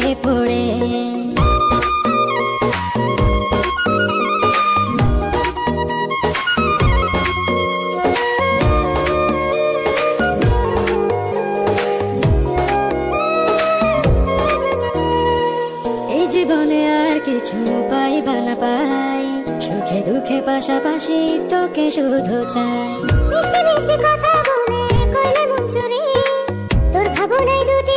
প্রেমে পড়ে। এই জীবনে আর কিছু পাই বা না পাই, সুখে দুঃখে পাশাপাশি তোকে শুধু চাই। মিষ্টি মিষ্টি কথা বলে করলে মন চুরি, তোর ভাবনায় দুটি